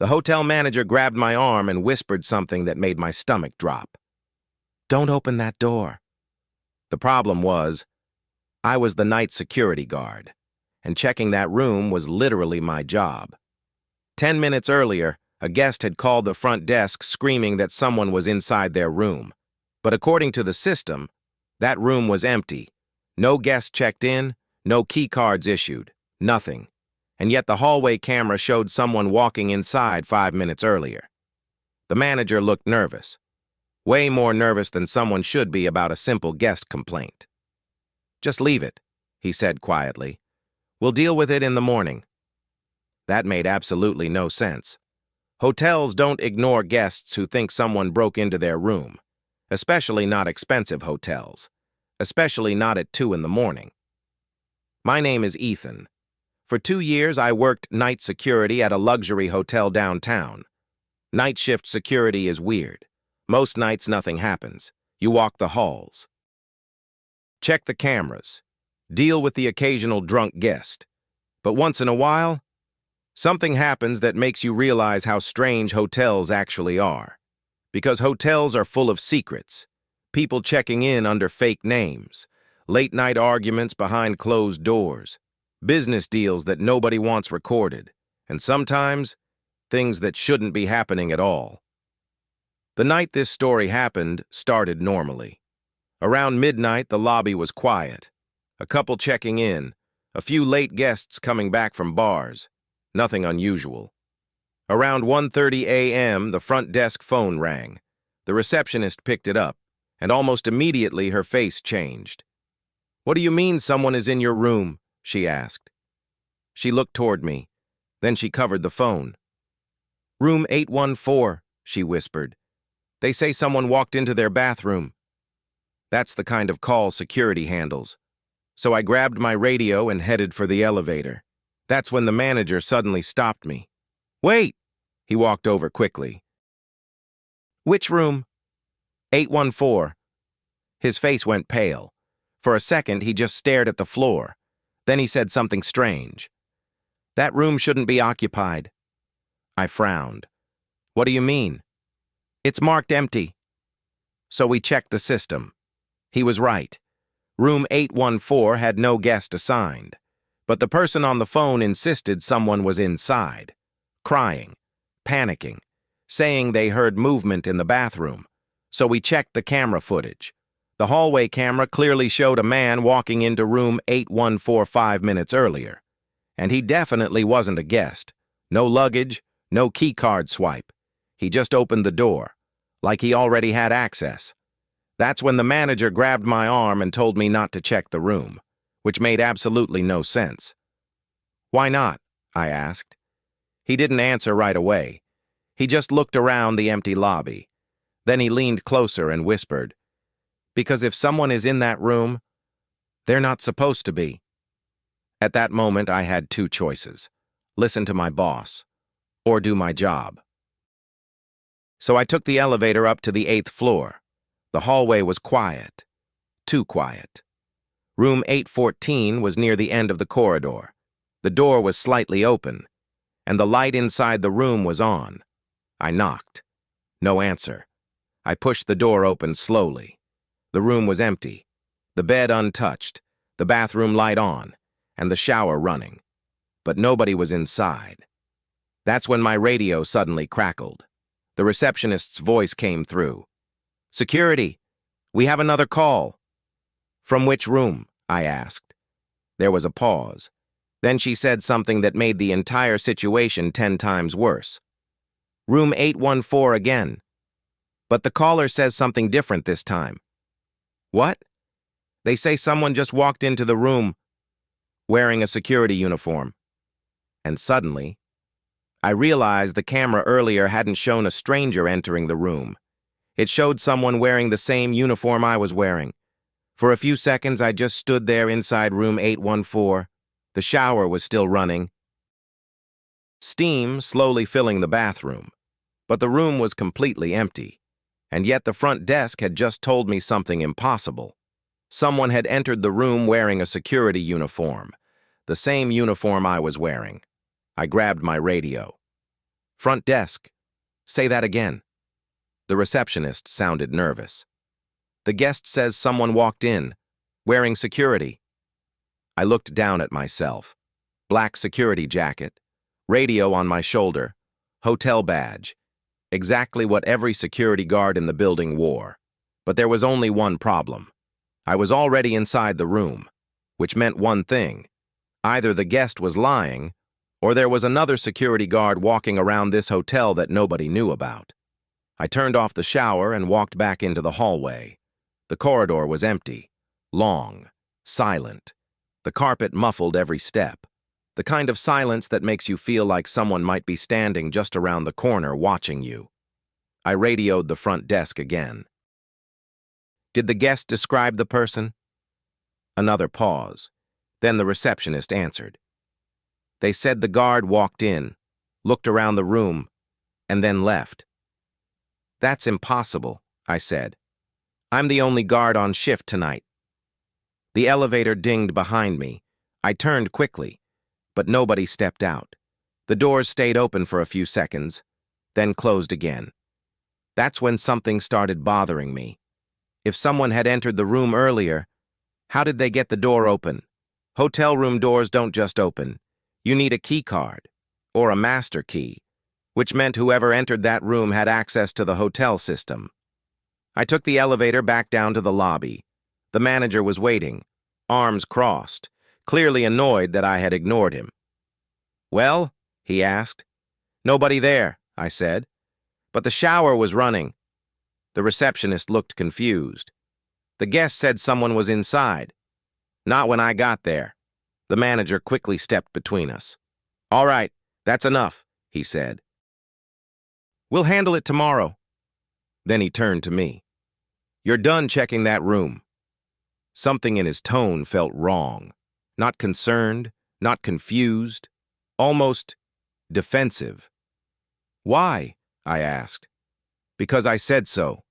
The hotel manager grabbed my arm and whispered something that made my stomach drop. "Don't open that door." The problem was, I was the night security guard, and checking that room was literally my job. 10 minutes earlier, a guest had called the front desk screaming that someone was inside their room. But according to the system, that room was empty. No guest checked in, no key cards issued, nothing. And yet the hallway camera showed someone walking inside 5 minutes earlier. The manager looked nervous. Way more nervous than someone should be about a simple guest complaint. "Just leave it," he said quietly. "We'll deal with it in the morning." That made absolutely no sense. Hotels don't ignore guests who think someone broke into their room, especially not expensive hotels, especially not at 2 in the morning. My name is Ethan. For 2 years, I worked night security at a luxury hotel downtown. Night shift security is weird. Most nights, nothing happens. You walk the halls. Check the cameras. Deal with the occasional drunk guest. But once in a while, something happens that makes you realize how strange hotels actually are. Because hotels are full of secrets. People checking in under fake names. Late-night arguments behind closed doors. Business deals that nobody wants recorded. And sometimes, things that shouldn't be happening at all. The night this story happened started normally. Around midnight, the lobby was quiet. A couple checking in, a few late guests coming back from bars. Nothing unusual. Around 1:30 a.m., the front desk phone rang. The receptionist picked it up, and almost immediately her face changed. "What do you mean someone is in your room?" she asked. She looked toward me. Then she covered the phone. "Room 814, she whispered. "They say someone walked into their bathroom." That's the kind of call security handles. So I grabbed my radio and headed for the elevator. That's when the manager suddenly stopped me. "Wait!" He walked over quickly. "Which room?" 814. His face went pale. For a second, he just stared at the floor. Then he said something strange. "That room shouldn't be occupied." I frowned. "What do you mean?" "It's marked empty." So we checked the system. He was right. Room 814 had no guest assigned. But the person on the phone insisted someone was inside, crying, panicking, saying they heard movement in the bathroom. So we checked the camera footage. The hallway camera clearly showed a man walking into room 814 5 minutes earlier. And he definitely wasn't a guest. No luggage, no key card swipe. He just opened the door, like he already had access. That's when the manager grabbed my arm and told me not to check the room, which made absolutely no sense. "Why not?" I asked. He didn't answer right away. He just looked around the empty lobby. Then he leaned closer and whispered, "Because if someone is in that room, they're not supposed to be." At that moment, I had two choices: listen to my boss, or do my job. So I took the elevator up to the 8th floor. The hallway was quiet. Too quiet. Room 814 was near the end of the corridor. The door was slightly open, and the light inside the room was on. I knocked. No answer. I pushed the door open slowly. The room was empty. The bed untouched, the bathroom light on, and the shower running. But nobody was inside. That's when my radio suddenly crackled. The receptionist's voice came through. "Security, we have another call." "From which room?" I asked. There was a pause. Then she said something that made the entire situation 10 times worse. "Room 814 again. But the caller says something different this time." "What?" "They say someone just walked into the room wearing a security uniform." And suddenly, I realized the camera earlier hadn't shown a stranger entering the room. It showed someone wearing the same uniform I was wearing. For a few seconds, I just stood there inside room 814. The shower was still running. Steam slowly filling the bathroom. But the room was completely empty. And yet the front desk had just told me something impossible. Someone had entered the room wearing a security uniform. The same uniform I was wearing. I grabbed my radio. Front desk. Say that again. The receptionist sounded nervous. The guest says someone walked in, wearing security. I looked down at myself. Black security jacket, radio on my shoulder, hotel badge. Exactly what every security guard in the building wore. But there was only one problem. I was already inside the room, which meant one thing. Either the guest was lying, or there was another security guard walking around this hotel that nobody knew about. I turned off the shower and walked back into the hallway. The corridor was empty, long, silent. The carpet muffled every step. The kind of silence that makes you feel like someone might be standing just around the corner watching you. I radioed the front desk again. Did the guest describe the person? Another pause. Then the receptionist answered. They said the guard walked in, looked around the room, and then left. That's impossible, I said. I'm the only guard on shift tonight. The elevator dinged behind me. I turned quickly, but nobody stepped out. The doors stayed open for a few seconds, then closed again. That's when something started bothering me. If someone had entered the room earlier, how did they get the door open? Hotel room doors don't just open. You need a key card, or a master key, which meant whoever entered that room had access to the hotel system. I took the elevator back down to the lobby. The manager was waiting, arms crossed, clearly annoyed that I had ignored him. Well, he asked. Nobody there, I said. But the shower was running. The receptionist looked confused. The guest said someone was inside. Not when I got there. The manager quickly stepped between us. All right, that's enough, he said. We'll handle it tomorrow. Then he turned to me. You're done checking that room. Something in his tone felt wrong. Not concerned, not confused, almost defensive. Why? I asked. Because I said so.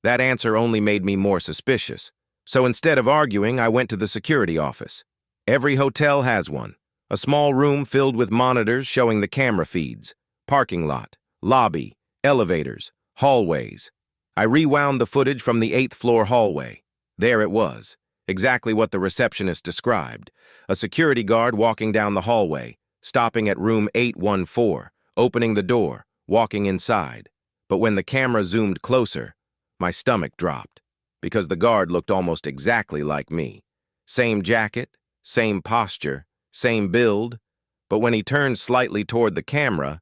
That answer only made me more suspicious. So instead of arguing, I went to the security office. Every hotel has one. A small room filled with monitors showing the camera feeds, parking lot, lobby, elevators, hallways. I rewound the footage from the 8th floor hallway. There it was, exactly what the receptionist described. A security guard walking down the hallway, stopping at room 814, opening the door, walking inside. But when the camera zoomed closer, my stomach dropped, because the guard looked almost exactly like me. Same jacket, same posture, same build, but when he turned slightly toward the camera,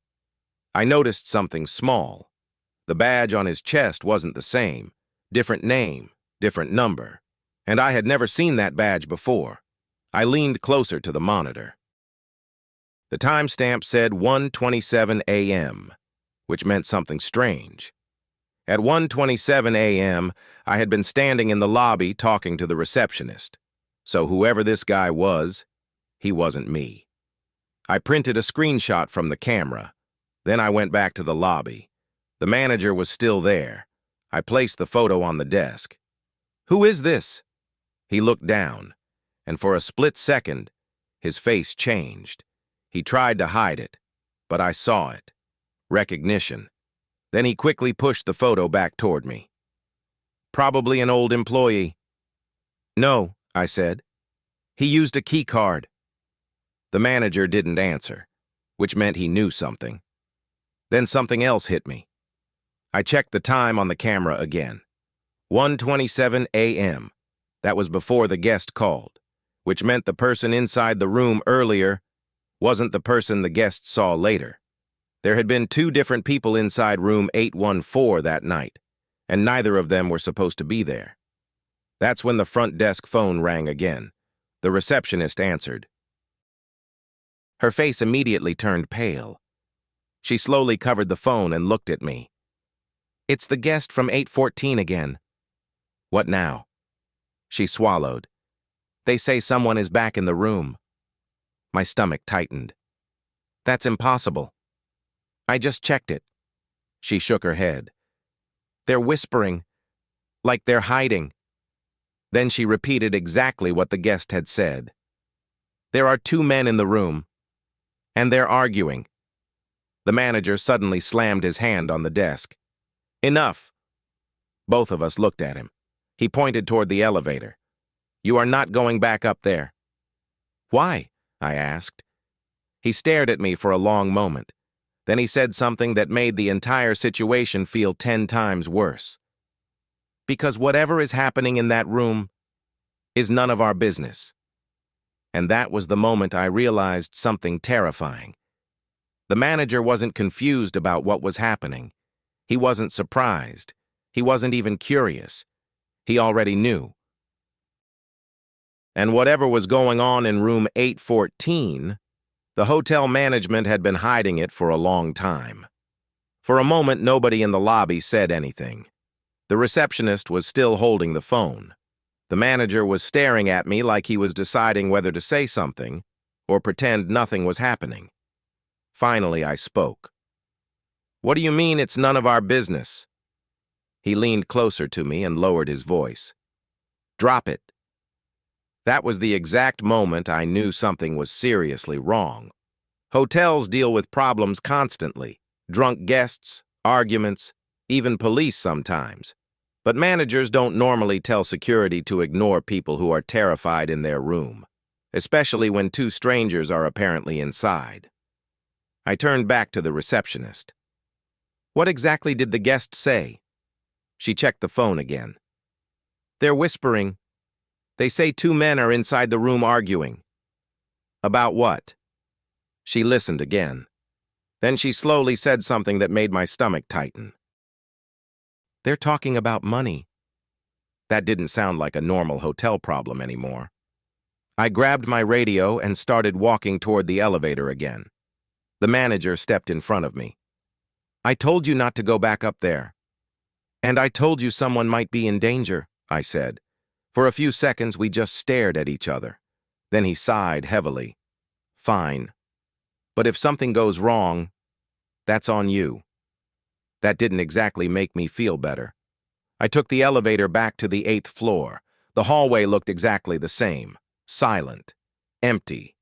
I noticed something small. The badge on his chest wasn't the same. Different name, different number. And I had never seen that badge before. I leaned closer to the monitor. The timestamp said 1:27 a.m., which meant something strange. At 1:27 a.m., I had been standing in the lobby talking to the receptionist. So whoever this guy was, he wasn't me. I printed a screenshot from the camera. Then I went back to the lobby. The manager was still there. I placed the photo on the desk. Who is this? He looked down, and for a split second, his face changed. He tried to hide it, but I saw it. Recognition. Then he quickly pushed the photo back toward me. Probably an old employee. No, I said. He used a key card. The manager didn't answer, which meant he knew something. Then something else hit me. I checked the time on the camera again. 1:27 a.m. That was before the guest called, which meant the person inside the room earlier wasn't the person the guest saw later. There had been 2 different people inside room 814 that night, and neither of them were supposed to be there. That's when the front desk phone rang again. The receptionist answered. Her face immediately turned pale. She slowly covered the phone and looked at me. It's the guest from 814 again. What now? She swallowed. They say someone is back in the room. My stomach tightened. That's impossible. I just checked it. She shook her head. They're whispering, like they're hiding. Then she repeated exactly what the guest had said. There are 2 men in the room, and they're arguing. The manager suddenly slammed his hand on the desk. Enough. Both of us looked at him. He pointed toward the elevator. You are not going back up there. Why? I asked. He stared at me for a long moment. Then he said something that made the entire situation feel 10 times worse. Because whatever is happening in that room is none of our business. And that was the moment I realized something terrifying. The manager wasn't confused about what was happening. He wasn't surprised. He wasn't even curious. He already knew. And whatever was going on in room 814, the hotel management had been hiding it for a long time. For a moment, nobody in the lobby said anything. The receptionist was still holding the phone. The manager was staring at me like he was deciding whether to say something or pretend nothing was happening. Finally, I spoke. What do you mean it's none of our business? He leaned closer to me and lowered his voice. Drop it. That was the exact moment I knew something was seriously wrong. Hotels deal with problems constantly. Drunk guests, arguments, even police sometimes. But managers don't normally tell security to ignore people who are terrified in their room, especially when two strangers are apparently inside. I turned back to the receptionist. What exactly did the guest say? She checked the phone again. They're whispering. They say 2 men are inside the room arguing. About what? She listened again. Then she slowly said something that made my stomach tighten. They're talking about money. That didn't sound like a normal hotel problem anymore. I grabbed my radio and started walking toward the elevator again. The manager stepped in front of me. I told you not to go back up there. And I told you someone might be in danger, I said. For a few seconds, we just stared at each other. Then he sighed heavily. Fine. But if something goes wrong, that's on you. That didn't exactly make me feel better. I took the elevator back to the 8th floor. The hallway looked exactly the same. Silent. Empty.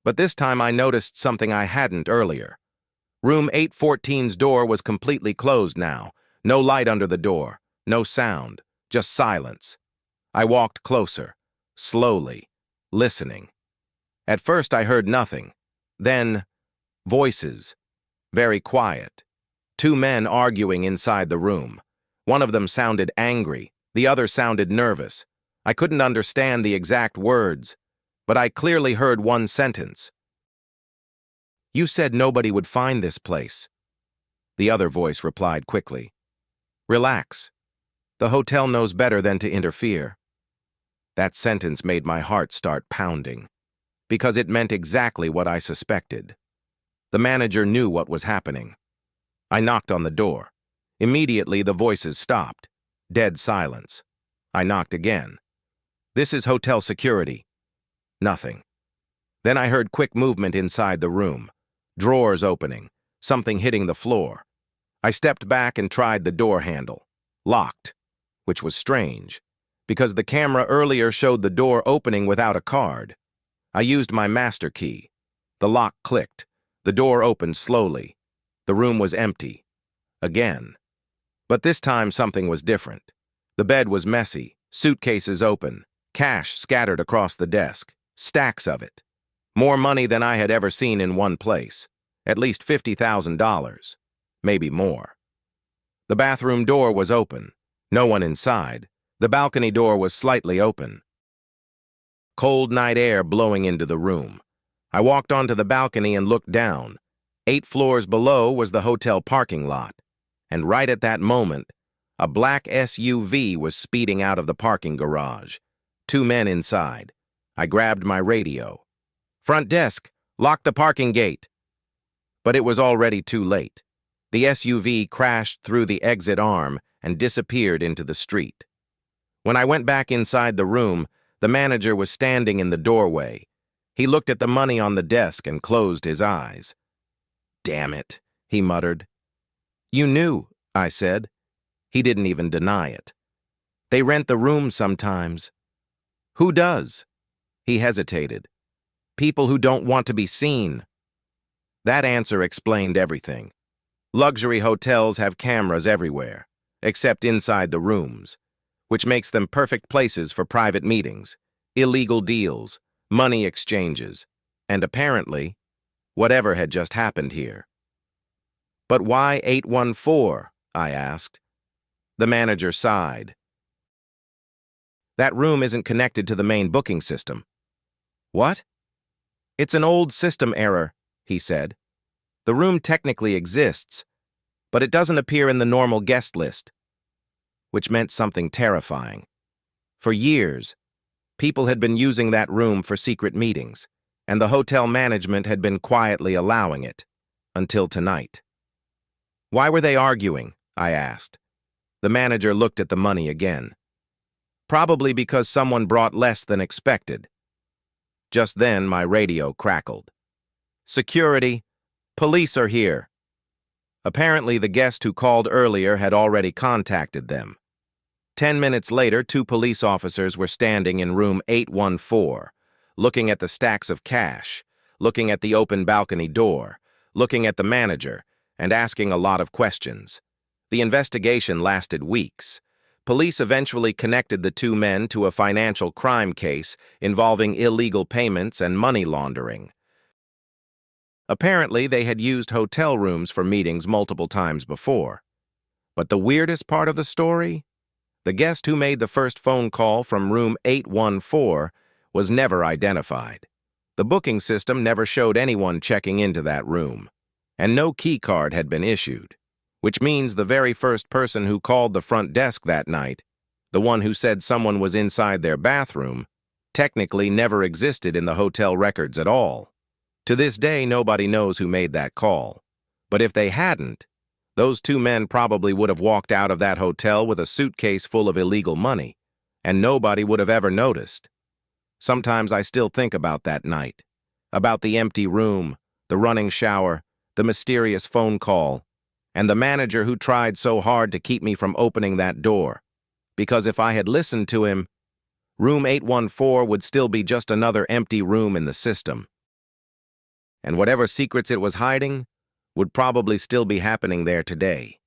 But this time I noticed something I hadn't earlier. Room 814's door was completely closed now. No light under the door. No sound. Just silence. I walked closer, slowly, listening. At first I heard nothing. Then, voices. Very quiet. 2 men arguing inside the room. One of them sounded angry. The other sounded nervous. I couldn't understand the exact words, but I clearly heard one sentence. You said nobody would find this place. The other voice replied quickly. Relax. The hotel knows better than to interfere. That sentence made my heart start pounding, because it meant exactly what I suspected. The manager knew what was happening. I knocked on the door. Immediately, the voices stopped. Dead silence. I knocked again. This is hotel security. Nothing. Then I heard quick movement inside the room. Drawers opening. Something hitting the floor. I stepped back and tried the door handle. Locked. Which was strange, because the camera earlier showed the door opening without a card. I used my master key. The lock clicked. The door opened slowly. The room was empty. Again. But this time something was different. The bed was messy, suitcases open, cash scattered across the desk, stacks of it. More money than I had ever seen in one place. At least $50,000. Maybe more. The bathroom door was open. No one inside. The balcony door was slightly open. Cold night air blowing into the room. I walked onto the balcony and looked down. 8 floors below was the hotel parking lot. And right at that moment, a black SUV was speeding out of the parking garage. 2 men inside. I grabbed my radio. Front desk, lock the parking gate. But it was already too late. The SUV crashed through the exit arm and disappeared into the street. When I went back inside the room, the manager was standing in the doorway. He looked at the money on the desk and closed his eyes. Damn it, he muttered. You knew, I said. He didn't even deny it. They rent the room sometimes. Who does? He hesitated. People who don't want to be seen. That answer explained everything. Luxury hotels have cameras everywhere, except inside the rooms, which makes them perfect places for private meetings, illegal deals, money exchanges, and apparently, whatever had just happened here. "But why 814?" I asked. The manager sighed. "That room isn't connected to the main booking system." "What?" "It's an old system error," he said. "The room technically exists, but it doesn't appear in the normal guest list," which meant something terrifying. For years, people had been using that room for secret meetings, and the hotel management had been quietly allowing it, until tonight. "Why were they arguing?" I asked. The manager looked at the money again. "Probably because someone brought less than expected." Just then, my radio crackled. "Security! Police are here!" Apparently, the guest who called earlier had already contacted them. 10 minutes later, 2 police officers were standing in room 814, looking at the stacks of cash, looking at the open balcony door, looking at the manager, and asking a lot of questions. The investigation lasted weeks. Police eventually connected the 2 men to a financial crime case involving illegal payments and money laundering. Apparently, they had used hotel rooms for meetings multiple times before. But the weirdest part of the story? The guest who made the first phone call from room 814 was never identified. The booking system never showed anyone checking into that room, and no key card had been issued, which means the very first person who called the front desk that night, the one who said someone was inside their bathroom, technically never existed in the hotel records at all. To this day, nobody knows who made that call. But if they hadn't, those 2 men probably would have walked out of that hotel with a suitcase full of illegal money, and nobody would have ever noticed. Sometimes I still think about that night, about the empty room, the running shower, the mysterious phone call, and the manager who tried so hard to keep me from opening that door. Because if I had listened to him, room 814 would still be just another empty room in the system. And whatever secrets it was hiding would probably still be happening there today.